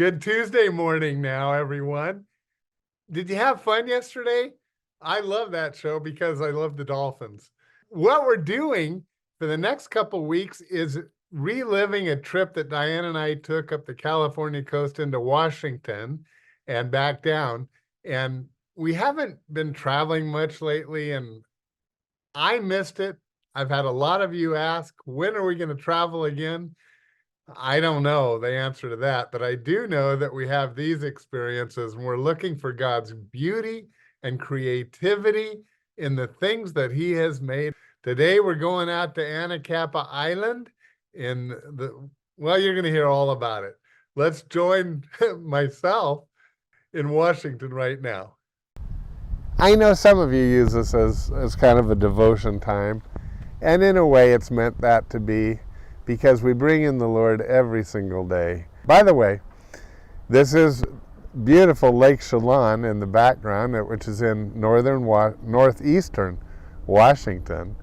Good Tuesday morning now, everyone. Did you have fun yesterday? I love that show because I love the Dolphins. What we're doing for the next couple weeks is reliving a trip that Diane and I took up the California coast into Washington and back down. And we haven't been traveling much lately, and I missed it. I've had a lot of you ask, when are we going to travel again? I don't know the answer to that, but I do know that we have these experiences and we're looking for God's beauty and creativity in the things that He has made. Today we're going out to Anacapa Island well, you're going to hear all about it. Let's join myself in Washington right now. I know some of you use this as kind of a devotion time, and in a way it's meant that to be, because we bring in the Lord every single day. By the way, this is beautiful Lake Chelan in the background, which is in northeastern Washington.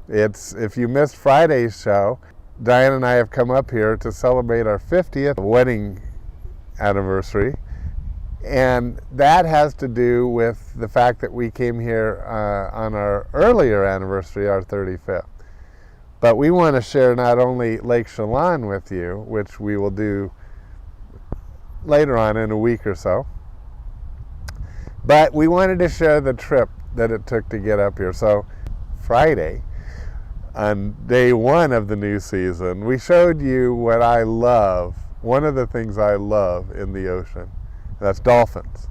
If you missed Friday's show, Diane and I have come up here to celebrate our 50th wedding anniversary, and that has to do with the fact that we came here on our earlier anniversary, our 35th. But we want to share not only Lake Chelan with you, which we will do later on in a week or so, but we wanted to share the trip that it took to get up here. So Friday, on day one of the new season, we showed you what I love, one of the things I love in the ocean. That's dolphins.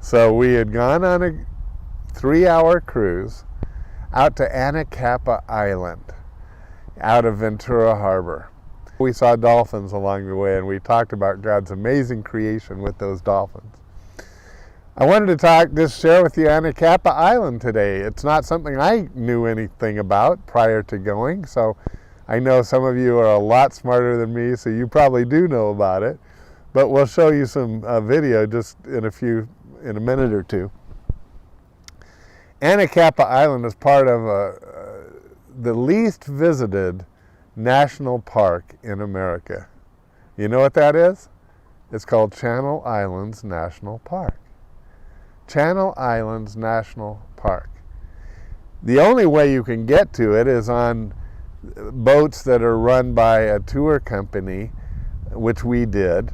So we had gone on a 3-hour cruise out to Anacapa Island, out of Ventura Harbor. We saw dolphins along the way, and we talked about God's amazing creation with those dolphins. I wanted to just share with you Anacapa Island today. It's not something I knew anything about prior to going, so I know some of you are a lot smarter than me, so you probably do know about it, but we'll show you some video just in a minute or two. Anacapa Island is part of the least visited national park in America. You know what that is? It's called Channel Islands National Park. Channel Islands National Park. The only way you can get to it is on boats that are run by a tour company, which we did,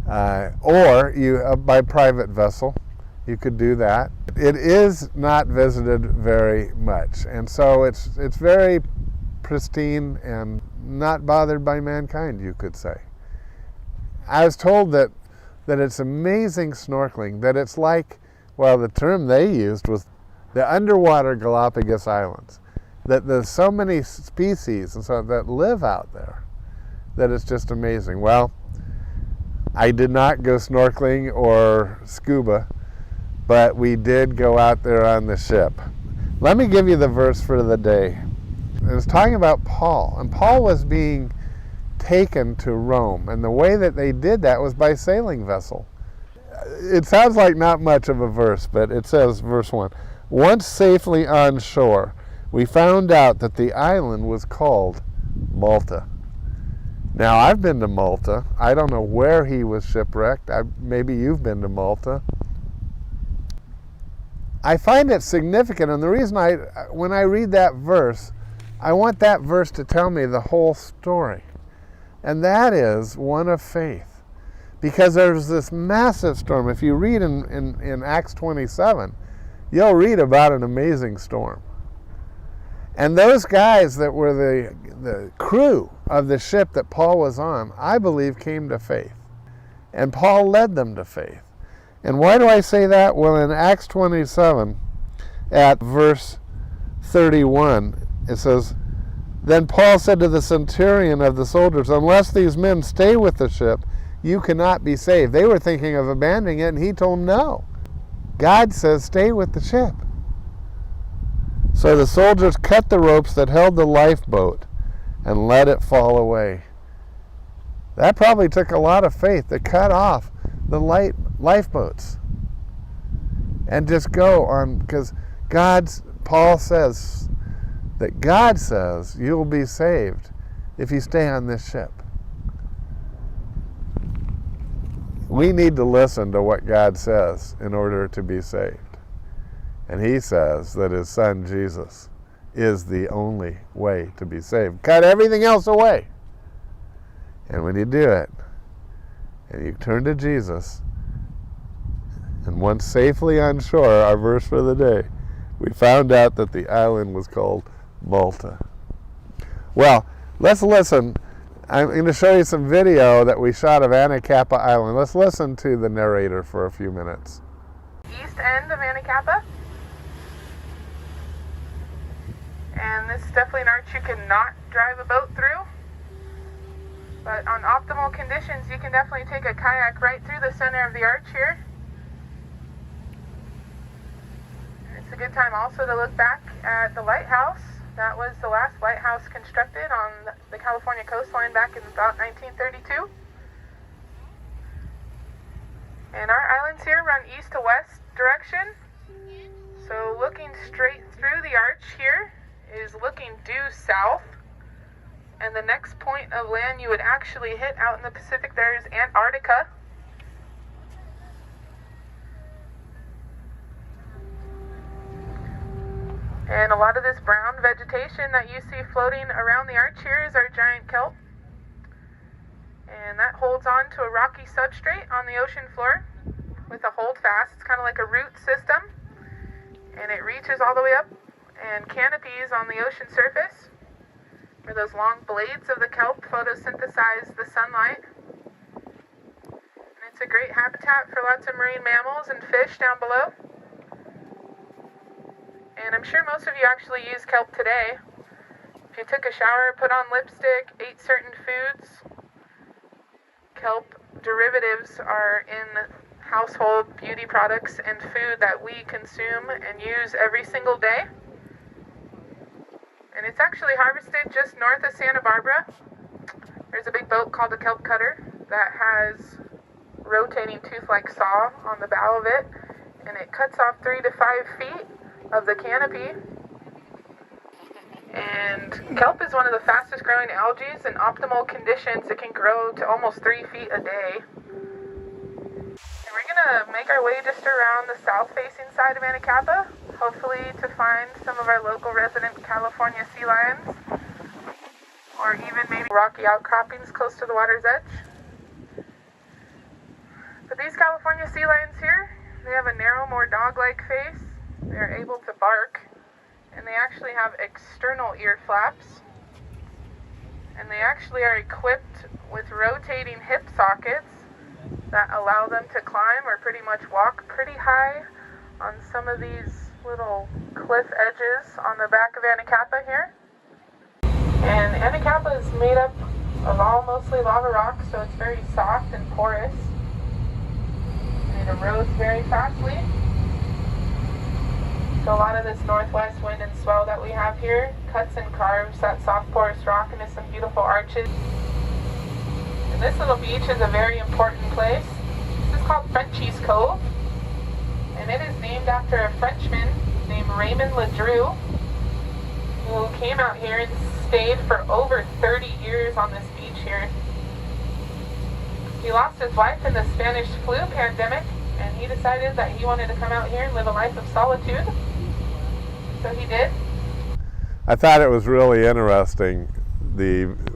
or by private vessel. You could do that. It is not visited very much, and so it's very pristine and not bothered by mankind, you could say. I was told that it's amazing snorkeling, that it's like, well, the term they used was the underwater Galapagos Islands, that there's so many species and so that live out there that it's just amazing. Well, I did not go snorkeling or scuba, but we did go out there on the ship. Let me give you the verse for the day. It was talking about Paul, and Paul was being taken to Rome, and the way that they did that was by sailing vessel. It sounds like not much of a verse, but it says, verse 1, once safely on shore, we found out that the island was called Malta. Now, I've been to Malta. I don't know where he was shipwrecked. Maybe you've been to Malta. I find it significant, and the reason when I read that verse, I want that verse to tell me the whole story. And that is one of faith. Because there's this massive storm. If you read in Acts 27, you'll read about an amazing storm. And those guys that were the crew of the ship that Paul was on, I believe came to faith. And Paul led them to faith. And why do I say that? Well, in Acts 27, at verse 31, it says, then Paul said to the centurion of the soldiers, unless these men stay with the ship, you cannot be saved. They were thinking of abandoning it, and he told them no. God says, stay with the ship. So the soldiers cut the ropes that held the lifeboat and let it fall away. That probably took a lot of faith to cut off the lifeboats and just go on, because Paul says that God says you'll be saved if you stay on this ship. We need to listen to what God says in order to be saved. And he says that his son Jesus is the only way to be saved. Cut everything else away. And when you do it, and you turn to Jesus, and once safely on shore, our verse for the day, we found out that the island was called Malta. Well, let's listen. I'm going to show you some video that we shot of Anacapa Island. Let's listen to the narrator for a few minutes. East end of Anacapa. And this is definitely an arch you cannot drive a boat through. But on optimal conditions, you can definitely take a kayak right through the center of the arch here. And it's a good time also to look back at the lighthouse. That was the last lighthouse constructed on the California coastline back in about 1932. And our islands here run east to west direction. So looking straight through the arch here is looking due south. And the next point of land you would actually hit out in the Pacific there is Antarctica. And a lot of this brown vegetation that you see floating around the arch here is our giant kelp. And that holds on to a rocky substrate on the ocean floor with a holdfast. It's kind of like a root system. And it reaches all the way up and canopies on the ocean surface, where those long blades of the kelp photosynthesize the sunlight. And it's a great habitat for lots of marine mammals and fish down below. And I'm sure most of you actually use kelp today. If you took a shower, put on lipstick, ate certain foods, kelp derivatives are in household beauty products and food that we consume and use every single day. And it's actually harvested just north of Santa Barbara. There's a big boat called the kelp cutter that has rotating tooth-like saw on the bow of it, and it cuts off 3 to 5 feet of the canopy. And kelp is one of the fastest growing algae. In optimal conditions, it can grow to almost 3 feet a day. And we're gonna make our way just around the south-facing side of Anacapa, hopefully to find some of our local resident California sea lions, or even maybe rocky outcroppings close to the water's edge. But these California sea lions here, they have a narrow, more dog-like face. They're able to bark, and they actually have external ear flaps. And they actually are equipped with rotating hip sockets that allow them to climb or pretty much walk pretty high on some of these little cliff edges on the back of Anacapa here. And Anacapa is made up of all mostly lava rock, so it's very soft and porous. And it erodes very fastly. So a lot of this northwest wind and swell that we have here cuts and carves that soft porous rock into some beautiful arches. And this little beach is a very important place. This is called Frenchie's Cove. And it is named after a Frenchman named Raymond Ledru, who came out here and stayed for over 30 years on this beach here. He lost his wife in the Spanish flu pandemic, and he decided that he wanted to come out here and live a life of solitude. So he did. I thought it was really interesting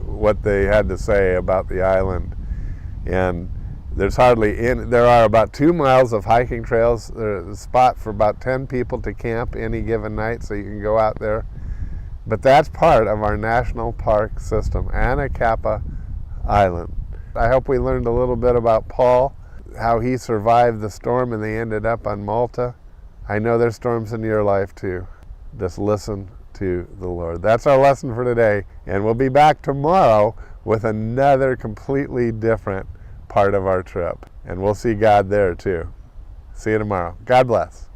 what they had to say about the island. And there are about 2 miles of hiking trails. There's a spot for about 10 people to camp any given night, so you can go out there. But that's part of our national park system, Anacapa Island. I hope we learned a little bit about Paul, how he survived the storm and they ended up on Malta. I know there's storms in your life too. Just listen to the Lord. That's our lesson for today, and we'll be back tomorrow with another completely different part of our trip, and we'll see God there too. See you tomorrow. God bless.